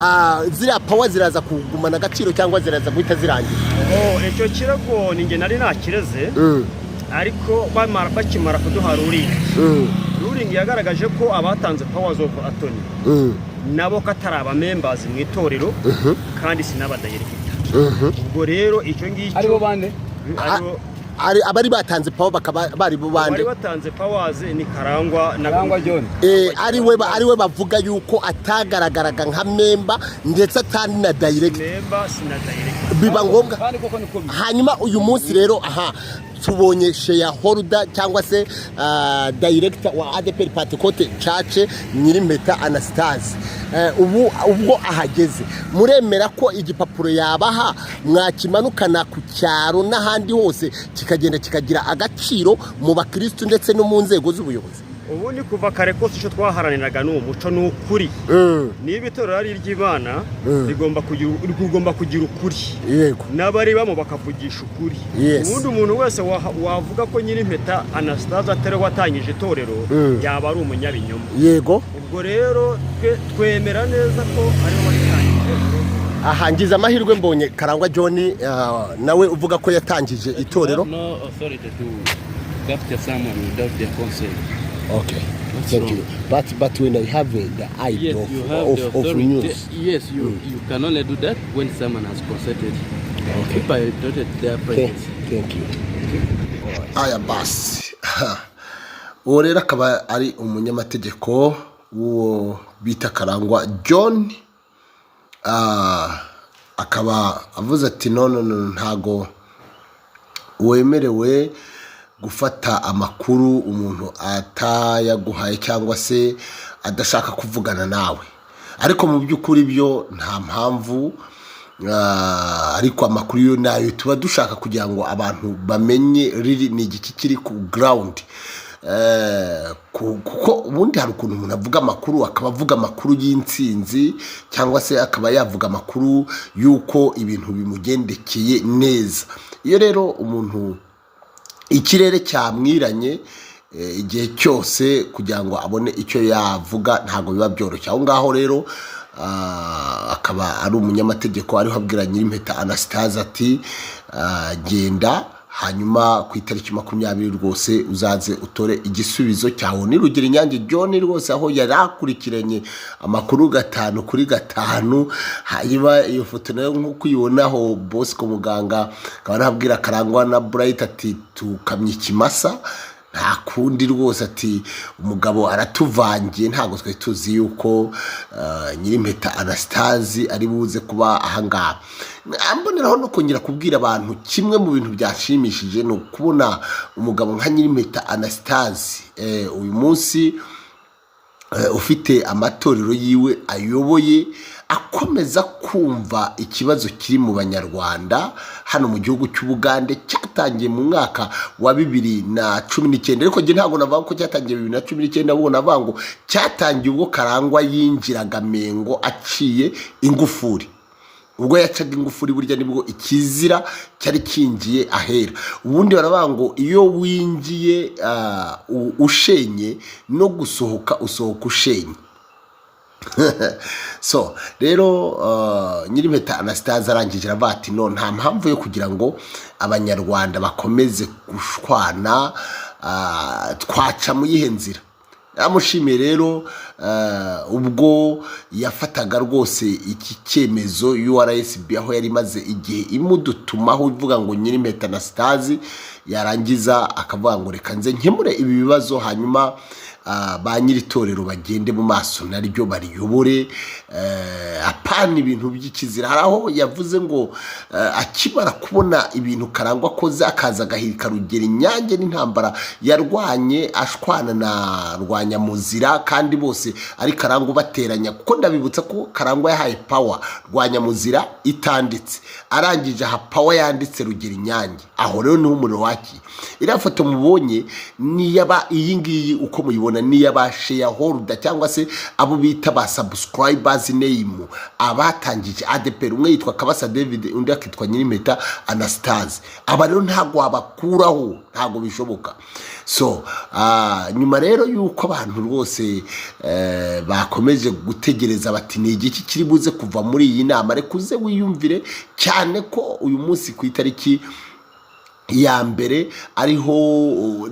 ziriya power ziraza kugumana agaciro cyangwa ziraza guhita zirangira. Icyo kirego ninge nari nakireze ariko bakimara kuduha ruling yagaragaje ko abatanze powers of attorney nabo kataraba members mu itorero kandi sinabadayirekita. Ubwo rero icyo ngicyo aribo bande abari batanze power bakaba bari bubande batanze powers ni Karangwa John ariwe bavuga yuko atagaragaraga nka member ndetse atari na direct member sina direct biba ngombwa. Hanyuma uyu munsi rero tubonye shareholder cyangwa se director wa ADP Party Cote Church Nyirimpeta Anastase. Ubwo ahageze muremera ko igipapuro yabaha mwakimanukana ku cyaro n'ahandi hose kikagenda kikagira agaciro mu bakristo ndetse no mu nzego z'ubuyobozi? Ubu ni kuva kare ko cyo twaharaniraga n'umuco n'ukuri. Niba itorero ari ry'Imana rigomba kugira ukuri. Yego. N'abari bamo bakavugisha ukuri. Ubundi umuntu wese wavuga ko Nyirimpeta Anastase atari watangije itorero yaba ari umunyabinyoma. Yego. Ubwo rero twemera neza ko ari watangije. Ahangiza amahirwe mbonye Karangwa John nawe uvuga ko yatangije itorero. No authority to capture someone without their consent. Okay, thank you. But when I have the ID of news. Yes, you can only do that when someone has consented. Okay. If I noted their presence. Thank you. Aya basi. Uwo rero akaba ari umunyamategeko uwo bita Karangwa John. Akaba avuze ati no ntago wemerewe gufata amakuru umuntu atayaguhaye cyangwa se adashaka kuvugana nawe. Ariko mu by'ukuri byo nta mpamvu, ariko amakuru yo nayo tuba dushaka kugira ngo abantu bamenye riri ni igiki kiri ku ground. Kuko ubundi hari ukuntu umuntu avuga amakuru akaba avuga amakuru y'intsinzi cyangwa se akaba yavuga amakuru yuko ibintu bimugendekeye neza. Iyo rero umuntu ikirere cyamwiranye igihe cyose kugira ngo abone icyo yavuga ntago biba byoroshye. Aho ngaho rero akaba ari umunyamategeko ariho abwira Nyirimpeta Anastase ati genda hanyuma ku itariki 20 rwose uzaze utore igisubizo cyawe. Ni Rugira Inyange John rwose aho yarakurikiranye amakuru 5 kuri 5. Hanyuma iyo foto nayo nkuko uyibonaho Bosco muganga akaba arabwira Karangwa na Bright ati tukamye ikimasa nta kundi rwose ati umugabo aratuvangiye ntago twe tuzi yuko Nyirimpeta Anastase ari buze kuba ahangaha. Amboneraho no kongera kubwira abantu kimwe mu bintu byashimishije no kubona umugabo nka Nyirimpeta Anastase uyu munsi ufite amatorero yiwe ayoboye akomeza kumva ikibazo kiri mu banyarwanda hano mu gihugu cy'Ubugande cyatangiye mu mwaka wa 2019. Ariko je ntago navuga ko cyatangiye 2019 ahubwo navuga ngo cyatangiye ubwo Karangwa yinjiraga Mengo aciye ingufuri. Ubwo yacaga ingufuri burya nibwo ikizira cyari kingiye ahera. Ubundi baravuga ngo iyo winjiye ushenye no gusohoka usohoka ushenye. So rero Nyirimpeta Anastase arangije aravuga ati no nta mpamvu yo kugira ngo abanyarwanda bakomeze gushwana twaca mu yihe nzira. Amushimiye rero ubwo yafataga rwose iki cyemezo URSB aho yari maze igihe imudutumaho ivuga ngo Nyirimpeta Anastase yarangiza akavuga ngo reka nze nkemure ibi bibazo hanyuma ba nyiritorero bagende mu maso naryo bariyobore apana ibintu by'ikizira. Haraho yavuze ngo akibara kubona ibintu Karangwa koze akaza gahirika Rugira Inyange n'intambara yarwanye ashwana na Rwanyamuzira kandi bose ari Karangwa bateranya. Kuko ndabibutsa ko Karangwa yahaye power Rwanyamuzira itanditse arangije aha power yanditse Rugira Inyange. Aho rero ni umuriro waki. Iriya foto mubonye ni yaba iyi ngiyi uko muyibona ni yaba shareholder cyangwa se abo bita ba subscribers name abatangije ADPR, umwe yitwa Kabasa David undi akitwa Nyirimpeta Anastase. Aba rero ntago abakuraho, ntago bishoboka. So nyuma rero yuko abantu rwose bakomeje gutegereza bati ni igiki kiri buze kuva muri iyi nama, rekuze wiyumvire cyane ko uyu munsi ku itariki ya mbere ariho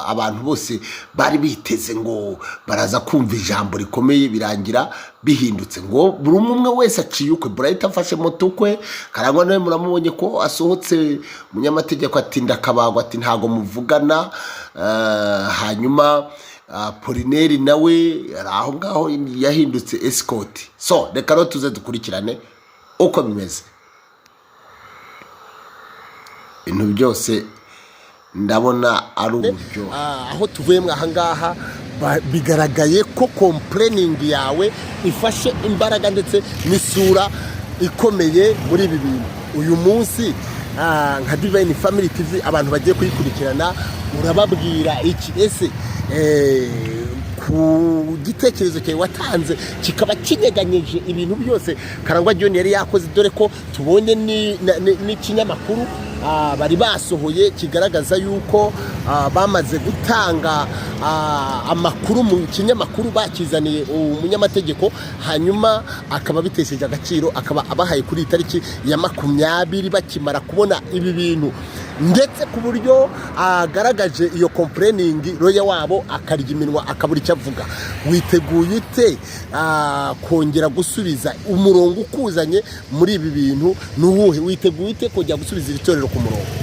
abantu bose bari biteze ngo baraza kumva ijambo rikomeye, birangira bihindutse ngo buri umwe wese aciye ukwe. Bright afashe moto kwe, Karangwa nawe muramubonye ko asohotse, umunyamategeko ati ndakabagwa ati ntago muvugana. Hanyuma Polineri nawe aho ngaho yahindutse escort. So reka rero tuze dukurikirane uko bimeze. Ibintu byose ndabona ari uburyo. Aho tuvuye mwahangaha bigaragaye ko complaining yawe ifashe imbaraga ndetse n'isura ikomeye muri ibi bintu. Uyu munsi nka Divine Family TV abantu bagiye kuyikurikirana, urababwira iki? Ese ku gitekerezo cyawe watanze kikaba kinyeganyeje ibintu byose Karangwa John yari yakoze, dore ko tubonye n'ikinyamakuru bari basohoye kigaragaza yuko bamaze gutanga amakuru mu kinyamakuru bakizaniye umunyamategeko, hanyuma akaba bitesheje agaciro, akaba abahaye kuri itariki ya 20 bakimara kubona ibi bintu, ndetse ku buryo agaragaje iyo complaining roya wabo akarya iminwa akabura icyo avuga. Witeguye ute kongera gusubiza umurongo ukuzanye muri ibi bintu? Nuwuhe witeguye ute kujya gusubiza itorero ku murongo?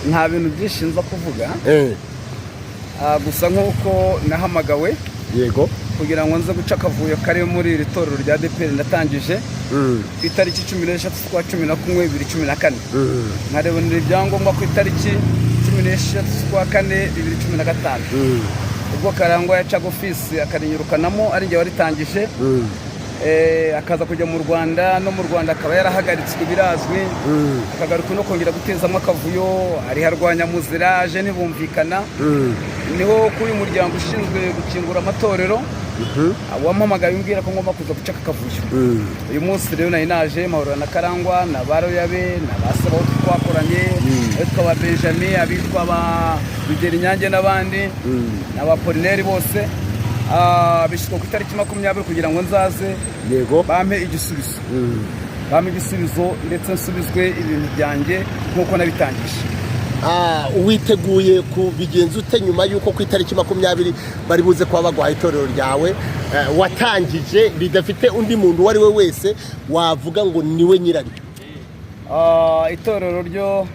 Nta bintu byinshi nza kuvuga, gusa nk'uko nahamagawe yego kugira ngo nze guca akavuyo kari muri iri torero rya ADPR, ndatangije ku itariki 16 z'ukwa 11 2014, nkarebonera ibyangombwa ku itariki 16 z'ukwa 4 2015, ubwo Karangwa yacaga ofisi akarinyurukanamo ari njye waritangije, akaza kujya mu Rwanda, no mu Rwanda akaba yarahagaritswe birazwi, akagaruka no kongera gutezamo akavuyo, ari harwanya muzira aje ntibumvikana. Niho kuri umuryango ushinzwe gukingura amatorero wampamagaye umbwira ko ngomba kuza guca akavuyo. Uyu munsi rero nari naje mahoro na Karangwa na baroyabe na basaba twakoranye, twaba Benjamin, abitwa ba Bigeri Nyange n'abandi n'aba Polineri bose, bishiko ku itariki 20 kugira ngo nzaze yego bampe igisubizo, bampe igisubizo ndetse nsubizwe ibintu byanjye nkuko nabitangije. Witeguye kubigenza ute nyuma yuko ku itariki 20 bari buze kuba bagwaye itorero ryawe watangije bidafite undi muntu wari we wese wavuga ngo niwe nyiraryo? Itorero ryo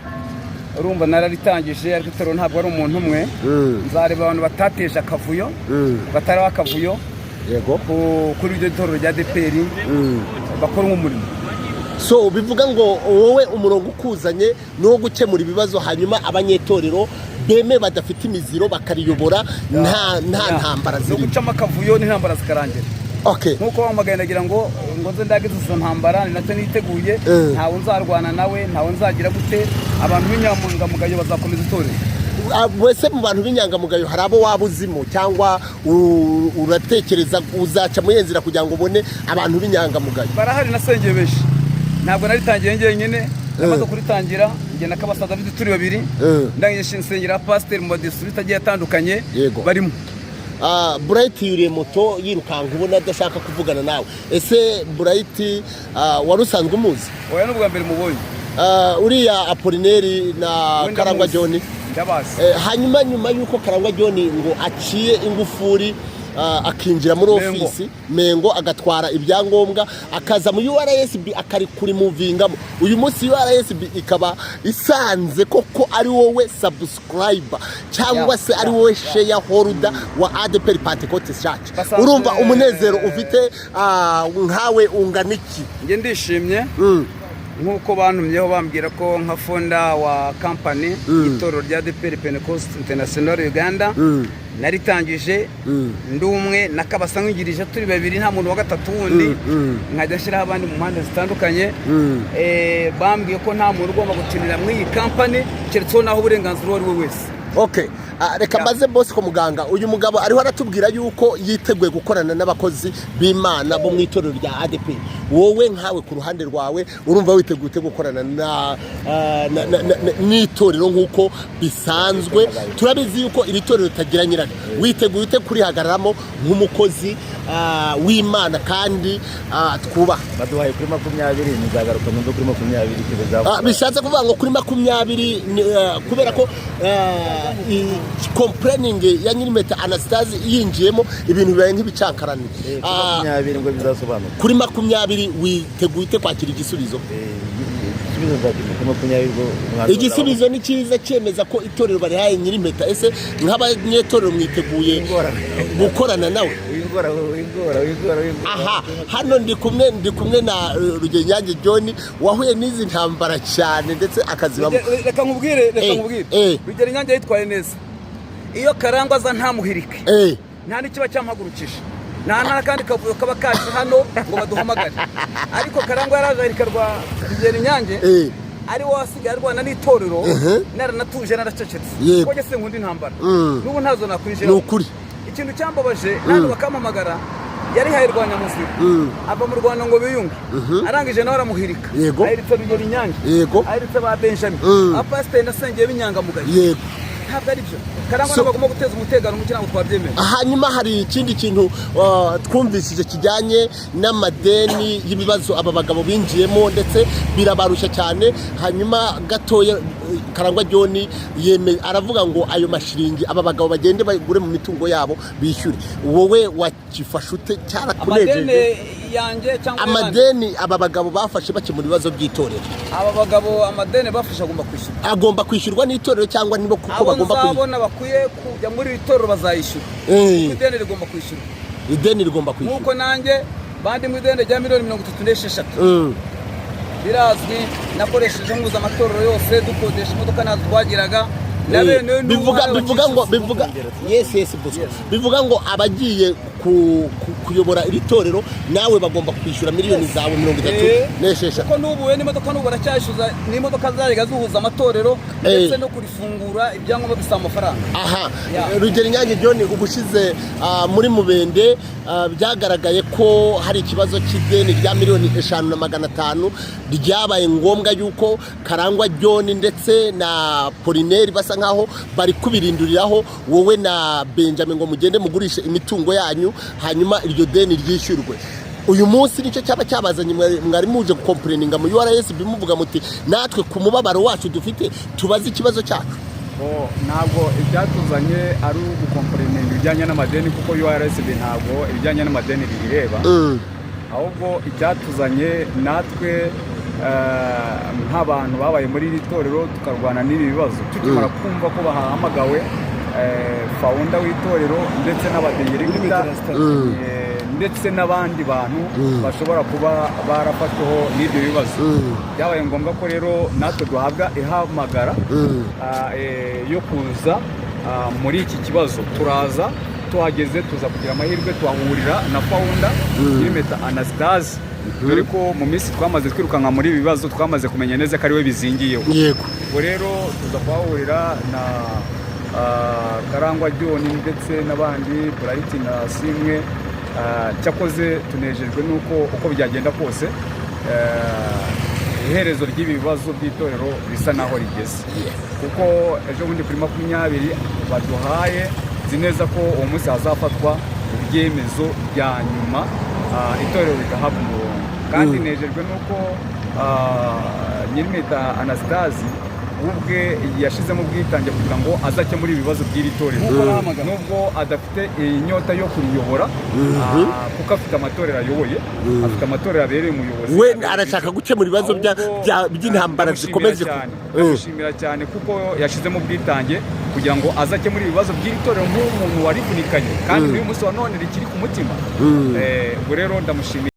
urumva nararitangije, ariko itorero ntabwo ari umuntu umwe. Nzareba abantu batateje akavuyo, batari akavuyo yego kuri iryo torero rya ADPR bakora umurimo. So bivuga ngo wowe umurongo ukuzanye no gukemura ibibazo, hanyuma abanyetorero beme badafite imiziro bakariyobora, nta ntambara ziri, no gucama akavuyo n'intambara zikarangira. Okay, nkuko wamagaye ndagira ngo nze ndagize izo ntambara, ni natwe niteguye, ntawe nzarwana nawe, ntawe nzagira gute. Abantu b'inyangamugayo bazakomeza itorero. Wese mu bantu b'inyangamugayo hari abo wabuzimo cyangwa uratekereza uzaca mu yenzira kugira ngo ubone abantu b'inyangamugayo? Barahari, nasengeye benshi, ntabwo naritangiye njyenyine, namaze kuritangira ngenda Kabasa David turi babiri, ndangije nsengera pastor mu district agiye atandukanye barimo. Bright yuriye moto yirukanka ubona adashaka kuvugana nawe. Ese Bright wari usanzwe umuzi? Oya, n'ubwa mbere mubonye. Uriya Apolineri na Karangwa John ndabazi. Hanyuma nyuma yuko Karangwa John ngo aciye ingufuri akinjira muri ofisi Mengo agatwara ibyangombwa akaza mu URSB akari kuri movingamo, uyu munsi URSB ikaba isanze koko ari wowe subscriber cyangwa se ari wowe shareholder wa ADPR Pentecost Church. Urumva umunezero ufite nkawe unganiki? Nge ndishimye nkuko bantumyeho bambwira ko nka fonda wa company itorero rya ADPR Pentecost International Uganda naritangije ndumwe nakabasa nk'ingirije turi babiri, nta muntu wa gatatu wundi, nkajya nshyiraho abandi mu mpande zitandukanye. Bambwiye ko nta muntu ugomba gukinira muri iyi company keretse naho uburenganzira wari we wese. Okay, reka maze boss ko muganga uyu mugabo ariho aratubwira yuko yiteguye gukorana n'abakozi b'Imana bo mu itorero rya ADP. Wowe nkawe ku ruhande rwawe urumva witeguye gukorana n'itorero nk'uko bisanzwe? Turabizi yuko iri torero ritagira nyirane. Witeguye kurihagararamo nk'umukozi w'Imana kandi twubaha. Baduhaye kuri 20 nizagaruka mu kuri 20 kibeza. Bishatse kuvuga ngo kuri 20 kubera ko complaining ya Nyirimpeta Anastase yinjiyemo ibintu bibaye nk'ibicankarani. 20 ngo bizasobanuka. Kuri 20 witeguye kwakira igisubizo. Igisubizo ni cyiza cyemeza ko itorero barihaye Nyirimpeta. Ese nk'abanyetorero mwiteguye gukorana nawe? Aha, hano ndi kumwe na Karangwa John wahuye n'izi ntambara cyane ndetse akazibamo. Reka nkubwire Karangwa yitwaye neza. Iyo Karangwa aza ntamuhirike nta n'ikiba cyampagurukisha, nta kandi kavuyo kaba kaje hano ngo baduhamagare. Ariko Karangwa yarajahirika rwa Karangwa ari wasigaye arwana n'itorero naranatuje naracecetse ko gese ngundi ntambara n'ubu ntazo nakwije. N'ukuri ikintu cyambabaje nando bakamamagara yari hayirwanya muzika ava mu Rwanda ngo biyunge arangije nawe aramuhirika ahiritse Karangwa ahiritse ba Benjamin apasiteri nasengeye binyanga mugaye ntabwo ari byo. Karangwa bagomba guteza umutekano mu kintu twabyemeye. Hanyuma hari ikindi kintu twumvishije kijyanye n'amadeni y'ibibazo aba bagabo binjiyemo ndetse birabarushya cyane. Hanyuma gatoya Karangwa John aravuga ngo ayo mashiringi aba bagabo bagende bagure mu mitungo yabo bishyure. Wowe wakifasha ute cyarakunejeje? Yanjye cyangwa amadeni aba bagabo bafashe bakemura ibibazo by'itorero? Aba bagabo amadeni bafashe agomba kwishyurwa n'itorero cyangwa nibo kuko bagomba kwishyura? Bakwiye kujya muri itorero bazayishyura. Ideni rigomba kwishyurwa. Ideni rigomba kwishyurwa. Nuko nanjye bandi mu ideni rya $36,000 birazwi nakoresheje nguza amatorero yose dukodesha imodoka nazo twagiraga. Bivuga ngo abagiye kuyobora iri torero nawe bagomba kwishyura miliyoni zawe 36. Kuko n'ubu n'imodoka n'ubu baracyashyuza n'imodoka zaje zuhuza amatorero ndetse no kurifungura ibyangombwa bisaba amafaranga. Aha, Karangwa John ubushize muri Mubende byagaragaye ko hari ikibazo cy'ideni rya $5,500 ryabaye ngombwa yuko Karangwa John ndetse na Polineri basa nkaho bari kubirinduriraho wowe na Benjamin ngo mugende mugurishe imitungo yanyu hanyuma iryo deni ryishyurwe. Uyu munsi nicyo cyaba cyabazanye mwari muje gukomplaininga mu URS bimuvuga muti natwe ku mubabaro wacu dufite tubaze ikibazo cyacu. Ntabwo ibyatuzanye ari ugukomplaininga ibijyanye n'amadeni kuko URS ntabwo ibijyanye n'amadeni bireba, ahubwo ibyatuzanye natwe nk'abantu babaye muri iri torero tukarwana n'ibi bibazo tukimara kumva ko bahamagawe founder w'itorero ndetse n'abadeyerekita ndetse n'abandi bantu bashobora kuba barafashweho n'ibyo bibazo. Byabaye ngombwa ko rero natwe duhabwa ihamagara yo kuza muri iki kibazo. Turaza tuhageze tuza kugira amahirwe tuhahurira na founder Nyirimpeta Anastase, dore ko mu minsi twamaze twirukanka muri ibi bibazo twamaze kumenya neza ko ari we bizingiyeho. Ubwo rero tuza kuhahurira na Karangwa John ndetse n'abandi Bright na Simwe. Cyakoze tunejejwe nuko uko byagenda kose iherezo ry'ibi bibazo by'itorero bisa naho rigeze, kuko ejo bundi kuri 20 baduhaye zineza ko uwo munsi hazafatwa ibyemezo bya nyuma itorero rigahabwa umurongo. Kandi nejejwe nuko Nyirimpeta Anastase ubwe yashizemo ubwitange kugira ngo azake muri ibibazo by'iri torero nubwo adafite inyota yo kuriyobora kuko afite amatorero ayoboye, afite amatorero abereye umuyobozi. We arashaka gukemura ibibazo by'intambara zikomeje kushimira cyane kuko yashizemo ubwitange kugira ngo azake muri ibibazo by'iri torero nk'umuntu wari kunikanye kandi uyu munsi wa none rikiri ku mutima. Ubwo rero ndamushimira.